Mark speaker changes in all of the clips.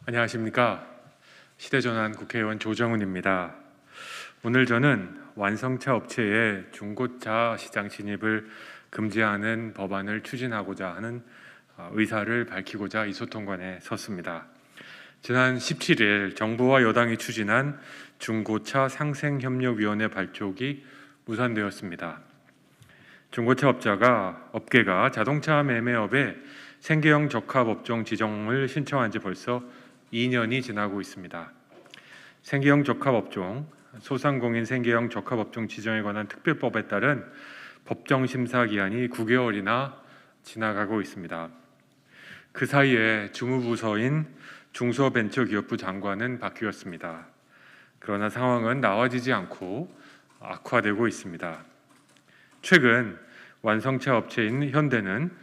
Speaker 1: 안녕하십니까. 시대전환 국회의원 조정훈입니다. 오늘 저는 완성차 업체의 중고차 시장 진입을 금지하는 법안을 추진하고자 하는 의사를 밝히고자 이 소통관에 섰습니다. 지난 17일 정부와 여당이 추진한 중고차 상생협력위원회 발족이 무산되었습니다. 중고차 업계가 자동차 매매업에 생계형 적합업종 지정을 신청한 지 벌써 2년이 지나고 있습니다. 생계형 적합업종, 소상공인 생계형 적합업종 지정에 관한 특별법에 따른 법정 심사 기한이 9개월이나 지나가고 있습니다. 그 사이에 주무부서인 중소벤처기업부 장관은 바뀌었습니다. 그러나 상황은 나아지지 않고 악화되고 있습니다. 최근 완성차 업체인 현대는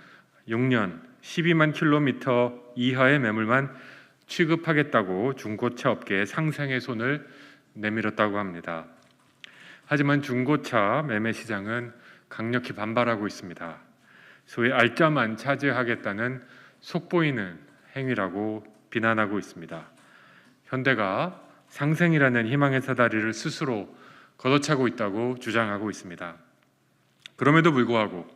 Speaker 1: 6년 12만 킬로미터 이하의 매물만 취급하겠다고 중고차 업계의 상생의 손을 내밀었다고 합니다. 하지만 중고차 매매 시장은 강력히 반발하고 있습니다. 소위 알짜만 차지하겠다는 속보이는 행위라고 비난하고 있습니다. 현대가 상생이라는 희망의 사다리를 스스로 걷어차고 있다고 주장하고 있습니다. 그럼에도 불구하고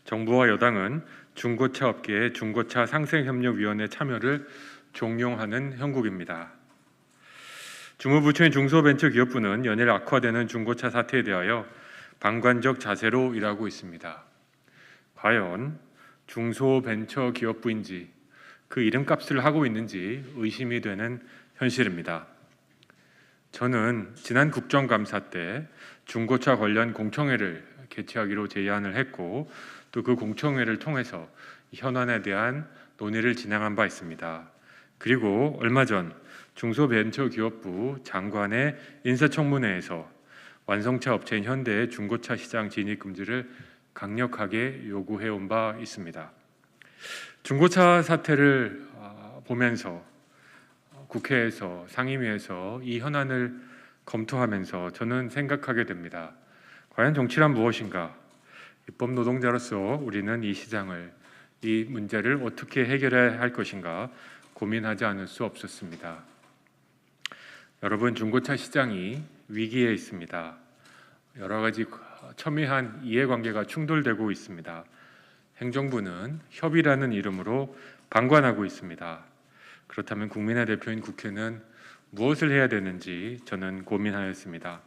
Speaker 1: 정부와 여당은 중고차 업계의 중고차 상생협력위원회 참여를 종용하는 형국입니다. 주무부처인 중소벤처기업부는 연일 악화되는 중고차 사태에 대하여 방관적 자세로 일하고 있습니다. 과연 중소벤처기업부인지 그 이름값을 하고 있는지 의심이 되는 현실입니다. 저는 지난 국정감사 때 중고차 관련 공청회를 개최하기로 제안을 했고 또 그 공청회를 통해서 현안에 대한 논의를 진행한 바 있습니다. 그리고 얼마 전 중소벤처기업부 장관의 인사청문회에서 완성차 업체인 현대의 중고차 시장 진입 금지를 강력하게 요구해온 바 있습니다. 중고차 사태를 보면서 국회에서 상임위에서 이 현안을 검토하면서 저는 생각하게 됩니다. 과연 정치란 무엇인가? 입법 노동자로서 우리는 이 문제를 어떻게 해결해야 할 것인가 고민하지 않을 수 없었습니다. 여러분, 중고차 시장이 위기에 있습니다. 여러 가지 첨예한 이해관계가 충돌되고 있습니다. 행정부는 협의라는 이름으로 방관하고 있습니다. 그렇다면 국민의 대표인 국회는 무엇을 해야 되는지 저는 고민하였습니다.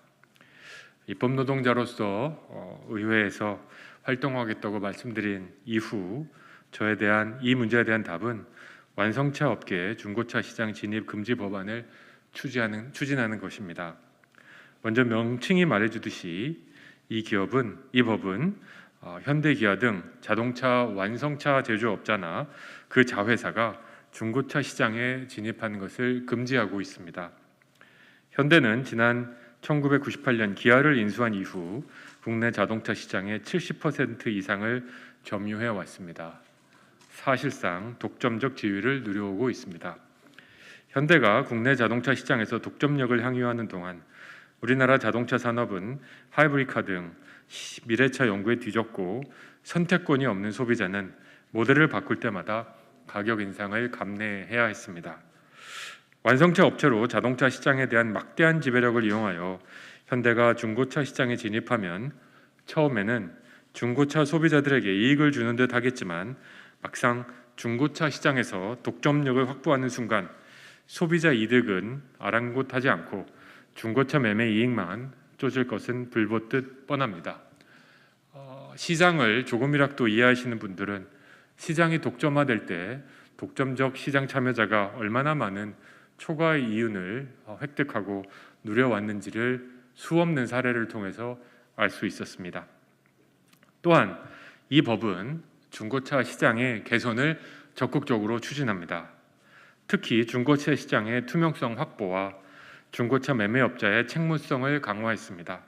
Speaker 1: 입법 노동자로서 의회에서 활동하겠다고 말씀드린 이후 이 문제에 대한 답은 완성차 업계의 중고차 시장 진입 금지 법안을 추진하는 것입니다. 먼저 명칭이 말해주듯이 이 법은 현대기아 등 자동차 완성차 제조업자나 그 자회사가 중고차 시장에 진입하는 것을 금지하고 있습니다. 현대는 지난 1998년 기아를 인수한 이후 국내 자동차 시장의 70% 이상을 점유해 왔습니다. 사실상 독점적 지위를 누려오고 있습니다. 현대가 국내 자동차 시장에서 독점력을 향유하는 동안 우리나라 자동차 산업은 하이브리드카 등 미래차 연구에 뒤졌고 선택권이 없는 소비자는 모델을 바꿀 때마다 가격 인상을 감내해야 했습니다. 완성차 업체로 자동차 시장에 대한 막대한 지배력을 이용하여 현대가 중고차 시장에 진입하면 처음에는 중고차 소비자들에게 이익을 주는 듯 하겠지만 막상 중고차 시장에서 독점력을 확보하는 순간 소비자 이득은 아랑곳하지 않고 중고차 매매 이익만 쫓을 것은 불보듯 뻔합니다. 시장을 조금이라도 이해하시는 분들은 시장이 독점화될 때 독점적 시장 참여자가 얼마나 많은 초과의 이윤을 획득하고 누려왔는지를 수없는 사례를 통해서 알 수 있었습니다. 또한 이 법은 중고차 시장의 개선을 적극적으로 추진합니다. 특히 중고차 시장의 투명성 확보와 중고차 매매업자의 책무성을 강화했습니다.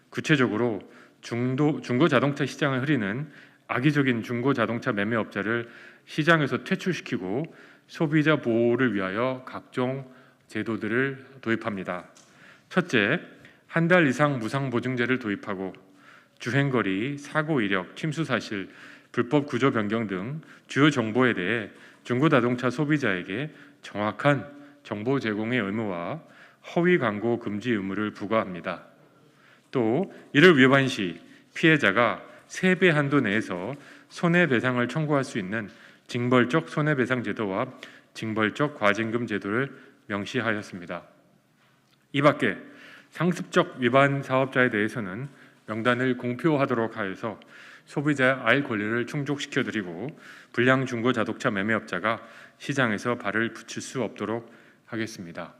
Speaker 1: 구체적으로 중고자동차 시장을 흐리는 악의적인 중고자동차 매매업자를 시장에서 퇴출시키고 소비자 보호를 위하여 각종 제도들을 도입합니다. 첫째, 한 달 이상 무상보증제를 도입하고 주행거리, 사고 이력, 침수 사실, 불법 구조 변경 등 주요 정보에 대해 중고자동차 소비자에게 정확한 정보 제공의 의무와 허위 광고 금지 의무를 부과합니다. 또 이를 위반한 시 피해자가 3배 한도 내에서 손해배상을 청구할 수 있는 징벌적 손해배상 제도와 징벌적 과징금 제도를 명시하였습니다. 이 밖에 상습적 위반 사업자에 대해서는 명단을 공표하도록 하여서 소비자의 알 권리를 충족시켜드리고 불량 중고 자동차 매매업자가 시장에서 발을 붙일 수 없도록 하겠습니다.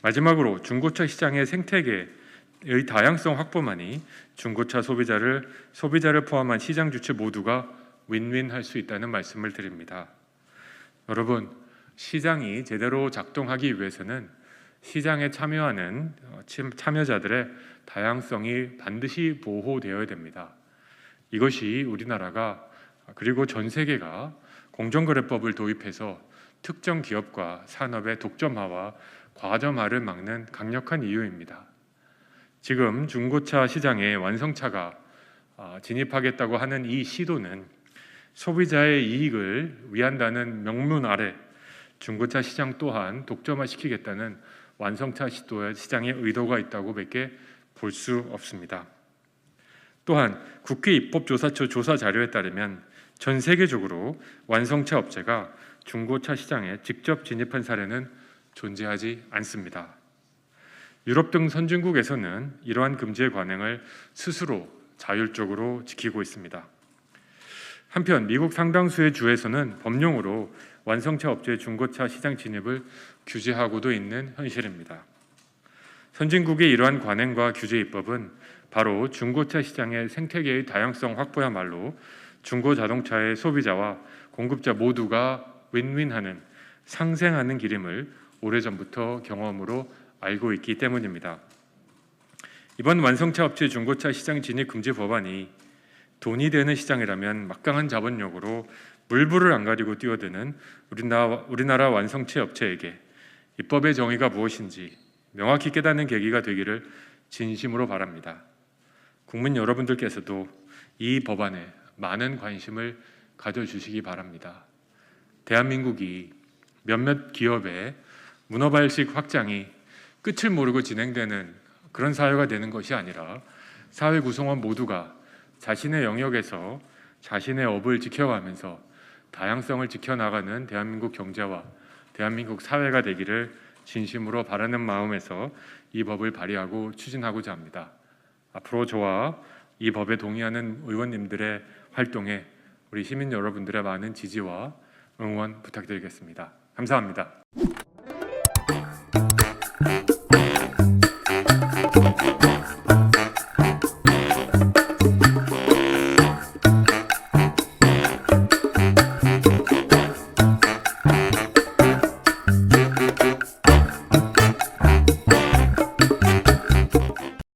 Speaker 1: 마지막으로 중고차 시장의 생태계의 다양성 확보만이 중고차 소비자를 포함한 시장 주체 모두가 윈윈할 수 있다는 말씀을 드립니다. 여러분, 시장이 제대로 작동하기 위해서는 시장에 참여하는 참여자들의 다양성이 반드시 보호되어야 됩니다. 이것이 우리나라가 그리고 전 세계가 공정거래법을 도입해서 특정 기업과 산업의 독점화와 과점화를 막는 강력한 이유입니다. 지금 중고차 시장에 완성차가 진입하겠다고 하는 이 시도는 소비자의 이익을 위한다는 명문 아래 중고차 시장 또한 독점화시키겠다는 완성차 시장의 의도가 있다고 밖에 볼 수 없습니다. 또한 국회 입법조사처 조사 자료에 따르면 전 세계적으로 완성차 업체가 중고차 시장에 직접 진입한 사례는 존재하지 않습니다. 유럽 등 선진국에서는 이러한 금지의 관행을 스스로 자율적으로 지키고 있습니다. 한편 미국 상당수의 주에서는 법령으로 완성차 업체의 중고차 시장 진입을 규제하고도 있는 현실입니다. 선진국의 이러한 관행과 규제 입법은 바로 중고차 시장의 생태계의 다양성 확보야말로 중고 자동차의 소비자와 공급자 모두가 윈윈하는 상생하는 길임을 오래전부터 경험으로 알고 있기 때문입니다. 이번 완성차 업체 중고차 시장 진입 금지 법안이 돈이 되는 시장이라면 막강한 자본력으로 물불을 안 가리고 뛰어드는 우리나라 완성차 업체에게 입법의 정의가 무엇인지 명확히 깨닫는 계기가 되기를 진심으로 바랍니다. 국민 여러분들께서도 이 법안에 많은 관심을 가져주시기 바랍니다. 대한민국이 몇몇 기업의 문어발식 확장이 끝을 모르고 진행되는 그런 사회가 되는 것이 아니라 사회 구성원 모두가 자신의 영역에서 자신의 업을 지켜가면서 다양성을 지켜나가는 대한민국 경제와 대한민국 사회가 되기를 진심으로 바라는 마음에서 이 법을 발의하고 추진하고자 합니다. 앞으로 저와 이 법에 동의하는 의원님들의 활동에 우리 시민 여러분들의 많은 지지와 응원 부탁드리겠습니다. 감사합니다.